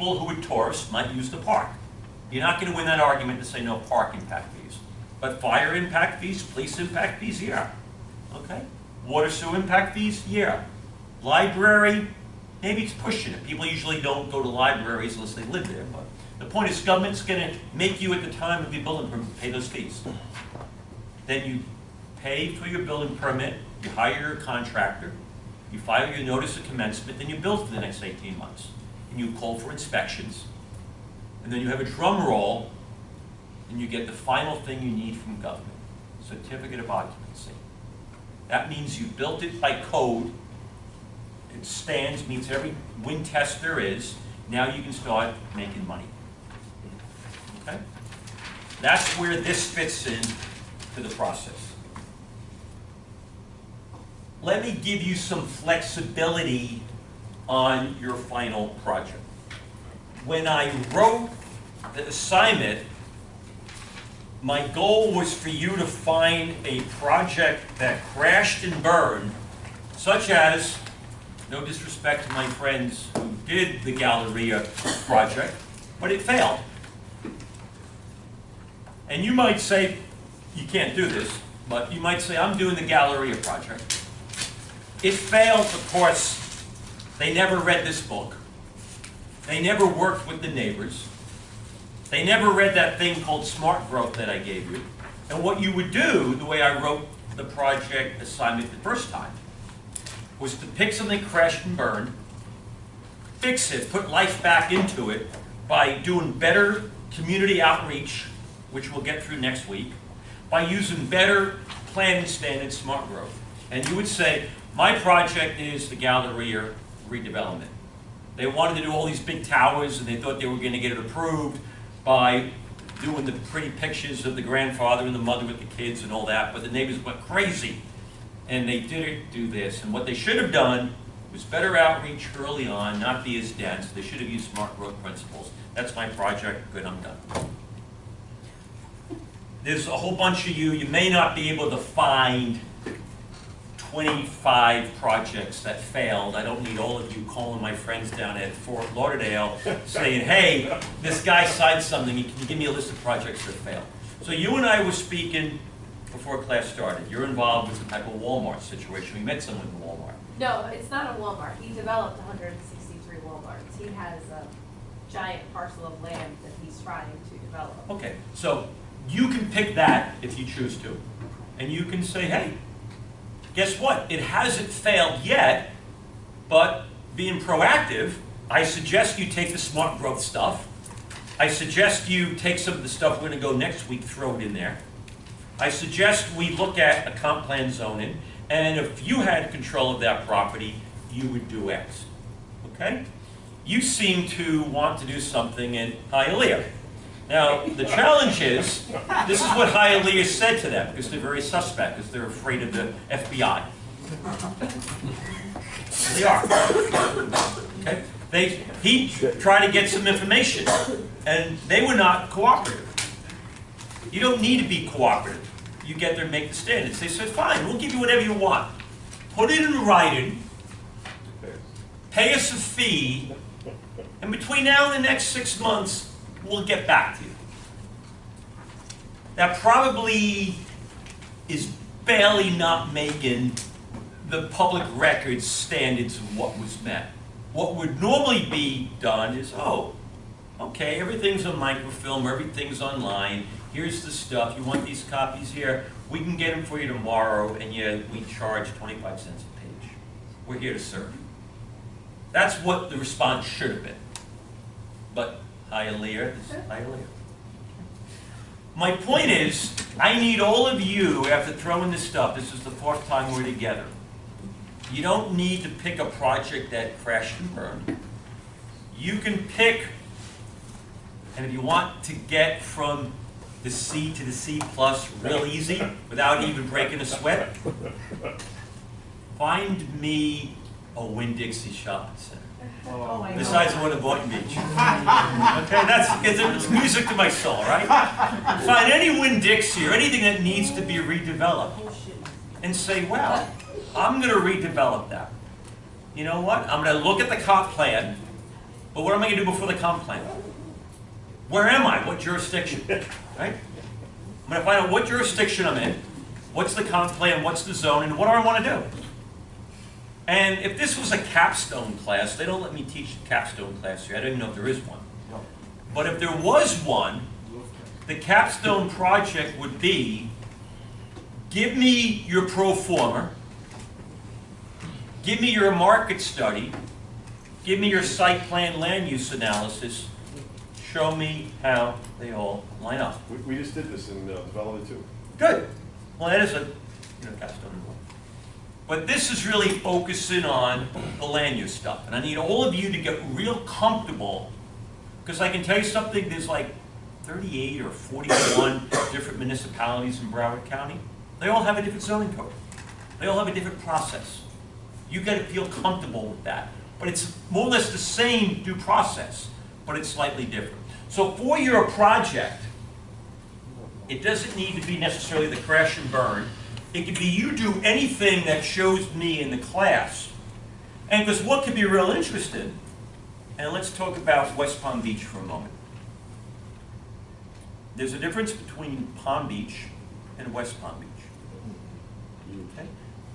people who are tourists might use the park. You're not going to win that argument to say no park impact fees. But fire impact fees, police impact fees, yeah. Okay? Water sewer impact fees, yeah. Library, maybe it's pushing it. People usually don't go to libraries unless they live there. But the point is, government's going to make you at the time of your building permit pay those fees. Then you pay for your building permit, you hire your contractor, you file your notice of commencement, then you build for the next 18 months. And you call for inspections. And then you have a drum roll, and you get the final thing you need from government, certificate of occupancy. That means you built it by code. It stands, meets every wind test there is. Now you can start making money. Okay? That's where this fits in to the process. Let me give you some flexibility on your final project. When I wrote the assignment, my goal was for you to find a project that crashed and burned, such as, no disrespect to my friends who did the Galleria project, but it failed. And you might say, you can't do this, but you might say, I'm doing the Galleria project. It failed because they never read this book. They never worked with the neighbors. They never read that thing called Smart Growth that I gave you. And what you would do, the way I wrote the project assignment the first time, was to pick something crashed and burned, fix it, put life back into it by doing better community outreach, which we'll get through next week, by using better planning standards, Smart Growth. And you would say, my project is the Galleria redevelopment. They wanted to do all these big towers, and they thought they were going to get it approved by doing the pretty pictures of the grandfather and the mother with the kids and all that, but the neighbors went crazy, and they didn't do this. And what they should have done was better outreach early on, not be as dense. They should have used Smart Growth principles. That's my project. Good, I'm done. There's a whole bunch of you. You may not be able to find 25 projects that failed. I don't need all of you calling my friends down at Fort Lauderdale saying, hey, this guy signed something, can you give me a list of projects that failed? So you and I were speaking before class started. You're involved with some type of Walmart situation. We met someone in Walmart. No, it's not a Walmart. He developed 163 Walmarts. He has a giant parcel of land that he's trying to develop. Okay, so you can pick that if you choose to. And you can say, hey, guess what? It hasn't failed yet, but being proactive, I suggest you take the Smart Growth stuff. I suggest you take some of the stuff we're going to go next week, throw it in there. I suggest we look at a comp plan zoning, and if you had control of that property, you would do X. Okay? You seem to want to do something in Hialeah. Now, the challenge is, this is what Hialeah said to them, because they're very suspect, because they're afraid of the FBI. They are. Okay? He tried to get some information, and they were not cooperative. You don't need to be cooperative. You get there and make the standards. They said, fine, we'll give you whatever you want. Put it in writing, pay us a fee, and between now and the next 6 months, we'll get back to you. That probably is barely not making the public records standards of what was met. What would normally be done is, oh, okay, everything's on microfilm, everything's online, here's the stuff, you want these copies here, we can get them for you tomorrow, and yet we charge 25 cents a page. We're here to serve. That's what the response should have been. But Hialeah is Hialeah. My point is, I need all of you, after throwing this stuff, this is the 4th time we're together, you don't need to pick a project that crashed and burned. You can pick, and if you want to get from the C to the C plus real easy, without even breaking a sweat, find me a Winn-Dixie shopping center. Oh Besides the one in Boynton Beach. Okay, it's music to my soul, right? Find any Winn-Dixie or anything that needs to be redeveloped and say, well, I'm going to redevelop that. You know what? I'm going to look at the comp plan But what am I gonna do before the comp plan? Where am I? What jurisdiction? Right? I'm gonna find out what jurisdiction I'm in, what's the comp plan, what's the zone, and what do I wanna do? And if this was a capstone class, they don't let me teach the capstone class here. I don't even know if there is one. But if there was one, the capstone project would be, give me your pro forma, give me your market study, give me your site plan land use analysis, show me how they all line up. We just did this in development too. Good. Well, that is a capstone. But this is really focusing on the land use stuff. And I need all of you to get real comfortable, because I can tell you something, there's like 38 or 41 different municipalities in Broward County. They all have a different zoning code. They all have a different process. You got to feel comfortable with that. But it's more or less the same due process, but it's slightly different. So for your project, it doesn't need to be necessarily the crash and burn. It could be you do anything that shows me in the class. And because what could be real interesting, and let's talk about West Palm Beach for a moment. There's a difference between Palm Beach and West Palm Beach. Okay?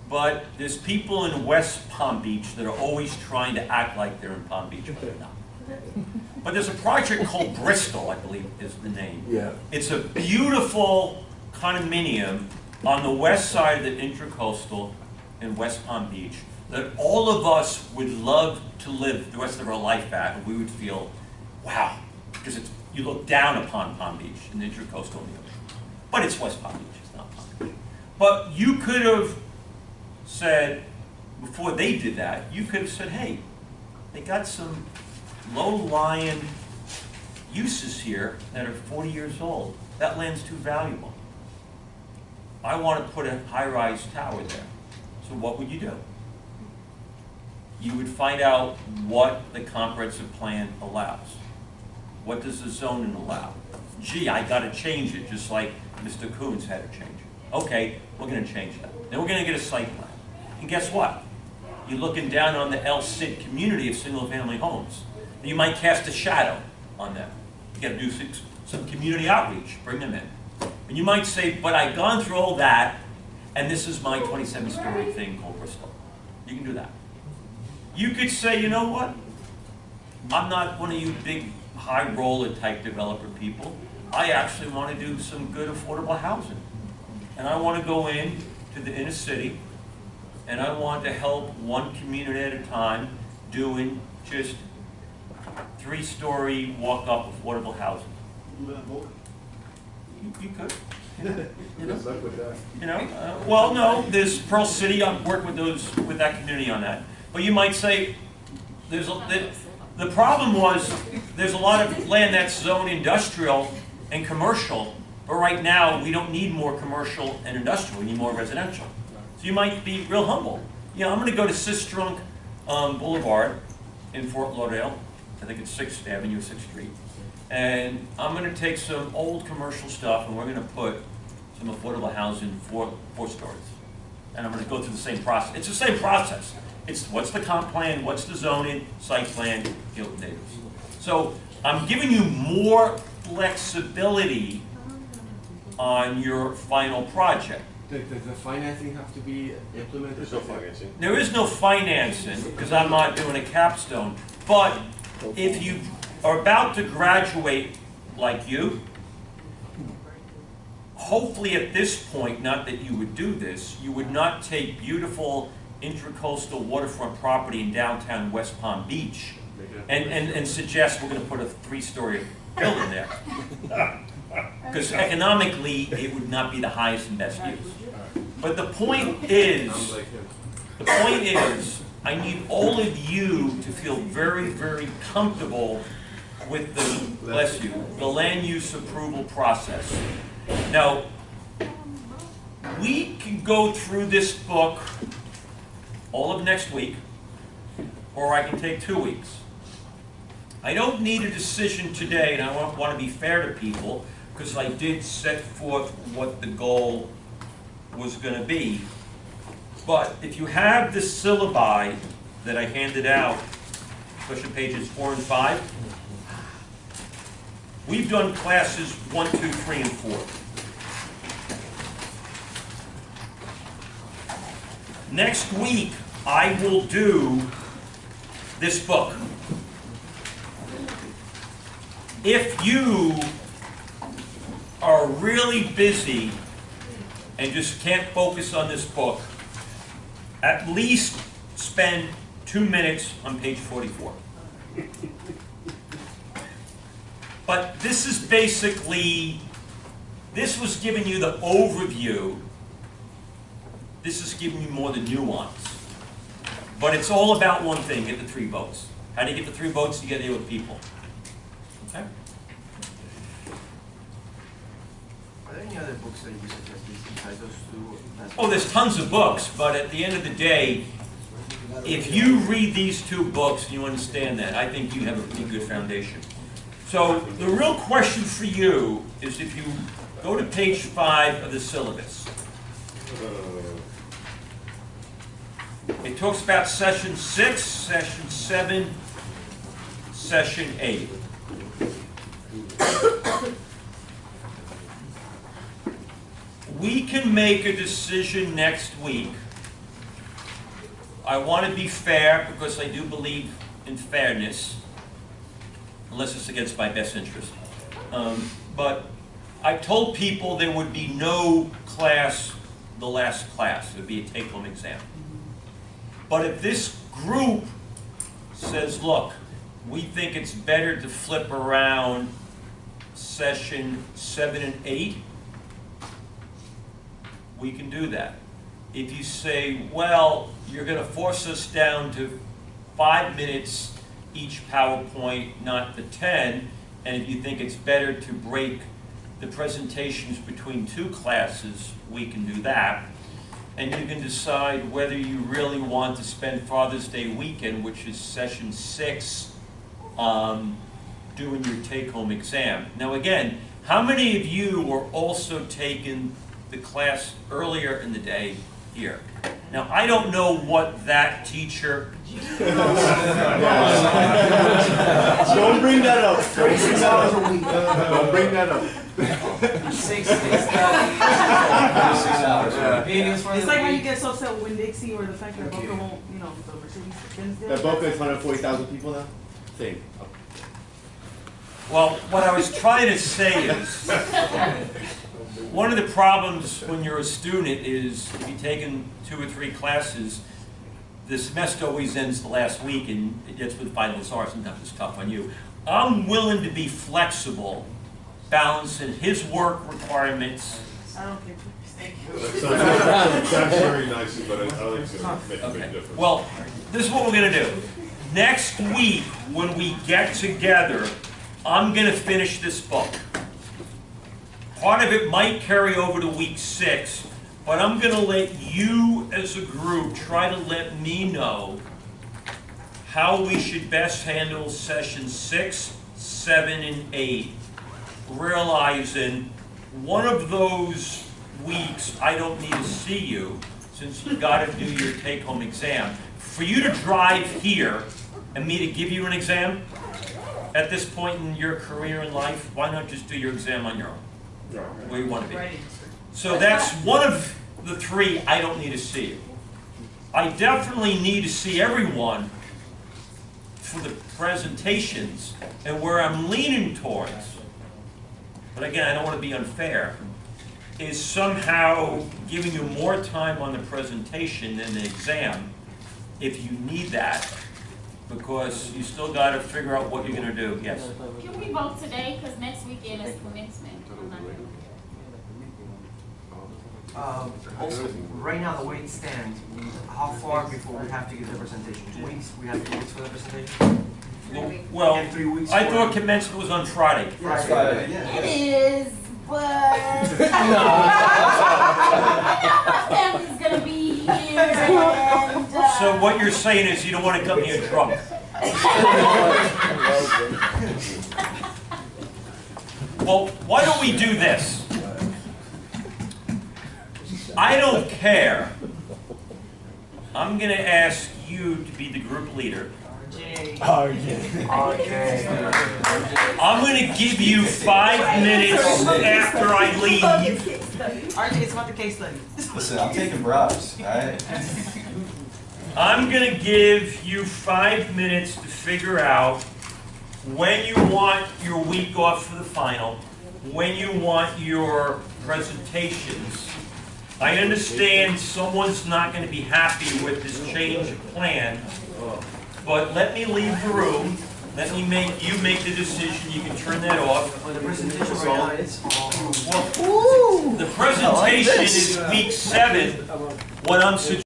But there's people in West Palm Beach that are always trying to act like they're in Palm Beach, but they're not. But there's a project called Bristol, I believe is the name. Yeah. It's a beautiful condominium on the west side of the Intracoastal in West Palm Beach that all of us would love to live the rest of our life at, and we would feel, wow, because you look down upon Palm Beach in the Intracoastal and the ocean. But it's West Palm Beach, it's not Palm Beach. But you could have said, before they did that, you could have said, hey, they got some low-lying uses here that are 40 years old. That land's too valuable. I want to put a high-rise tower there. So what would you do? You would find out what the comprehensive plan allows. What does the zoning allow? Gee, I got to change it, just like Mr. Coons had to change it. Okay, we're going to change that. Then we're going to get a site plan. And guess what? You're looking down on the LCID community of single-family homes. You might cast a shadow on them. You got to do some community outreach, bring them in. And you might say, but I've gone through all that, and this is my 27-story thing called Bristol. You can do that. You could say, you know what? I'm not one of you big high roller type developer people. I actually want to do some good affordable housing. And I want to go in to the inner city, and I want to help one community at a time doing just 3-story walk-up affordable housing. You could. Well, no, there's Pearl City. I'm working with that community on that. But you might say, the problem was there's a lot of land that's zoned industrial and commercial, but right now we don't need more commercial and industrial. We need more residential. So you might be real humble. You know, I'm going to go to Sistrunk Boulevard in Fort Lauderdale. I think it's 6th Avenue, 6th Street. And I'm going to take some old commercial stuff and we're going to put some affordable housing, 4 stories. And I'm going to go through the same process. It's the same process. It's what's the comp plan, what's the zoning, site plan, neighbors. So I'm giving you more flexibility on your final project. Does the financing have to be implemented? There's no financing. There is no financing because I'm not doing a capstone. But if you are about to graduate like you, hopefully at this point, not that you would do this, you would not take beautiful intracoastal waterfront property in downtown West Palm Beach and suggest we're going to put a 3-story building there. Because economically, it would not be the highest and best use. But the point is, I need all of you to feel very, very comfortable with the, bless you, the land use approval process. Now, we can go through this book all of next week, or I can take 2 weeks. I don't need a decision today, and I want to be fair to people, because I did set forth what the goal was going to be. But if you have the syllabi that I handed out especially pages 4 and 5. We've done classes 1, 2, 3, and 4. Next week, I will do this book. If you are really busy and just can't focus on this book, at least spend 2 minutes on page 44. But this is basically, this was giving you the overview. This is giving you more the nuance. But it's all about one thing, get the 3 votes. How do you get the 3 votes? You get there with people. Okay? Are there any other books that you suggest besides those 2? Oh, there's tons of books, but at the end of the day, if you read these 2 books and you understand that, I think you have a pretty good foundation. So the real question for you is if you go to page 5 of the syllabus. It talks about session 6, session 7, session 8. We can make a decision next week. I want to be fair because I do believe in fairness, unless it's against my best interest. But I told people there would be no class the last class. It would be a take-home exam. But if this group says, look, we think it's better to flip around session 7 and 8, we can do that. If you say, well, you're going to force us down to 5 minutes each PowerPoint, not the 10, and if you think it's better to break the presentations between 2 classes, we can do that. And you can decide whether you really want to spend Father's Day weekend, which is session 6, doing your take-home exam. Now again, how many of you were also taking the class earlier in the day here? Now I don't know what that teacher... Don't bring that up. 36 hours a week. Don't bring that up. 6 hours. It's like how you get so upset with Winn-Dixie or the fact that Boca won't, you know, the Mercedes-Benz deal. That Boca is 140,000 people now? Same. Well, what I was trying to say is, one of the problems when you're a student is if you've taken 2 or 3 classes, the semester always ends the last week, and that's what finals are. Sometimes it's tough on you. I'm willing to be flexible, balancing his work requirements. I don't care. Thank you. Sounds very nice, but I think it's going to make a big Okay. difference. Well, this is what we're going to do. Next week, when we get together, I'm going to finish this book. Part of it might carry over to week 6, but I'm going to let you as a group try to let me know how we should best handle sessions 6, 7, and 8, realizing one of those weeks I don't need to see you since you've got to do your take-home exam. For you to drive here and me to give you an exam at this point in your career in life, why not just do your exam on your own, where you want to be? So that's one of the 3 I don't need to see you. I definitely need to see everyone for the presentations and where I'm leaning towards, but again, I don't want to be unfair, is somehow giving you more time on the presentation than the exam if you need that, because you still got to figure out what you're going to do. Yes? Can we vote today? Because next weekend is commencement. I'm not gonna- Also, right now, the way it stands, how far before we have to give the presentation? 2 weeks? We have 2 weeks for the presentation? Well, And 3 weeks I for- thought commencement was on Friday. Friday, yeah. It is, but my family's gonna be here, and So what you're saying is you don't want to come here drunk. Well, why don't we do this? I don't care. I'm going to ask you to be the group leader. RJ. Okay. I'm gonna give you 5 minutes after I leave. RJ, it's about the case study. Listen, I'm taking bribes, alright? I'm gonna give you 5 minutes to figure out when you want your week off for the final, when you want your presentations. I understand someone's not gonna be happy with this change of plan, but let me leave the room. Let me you make the decision. You can turn that off. Well, the presentation right now is all. Well, the presentation is week 7. What I'm suggesting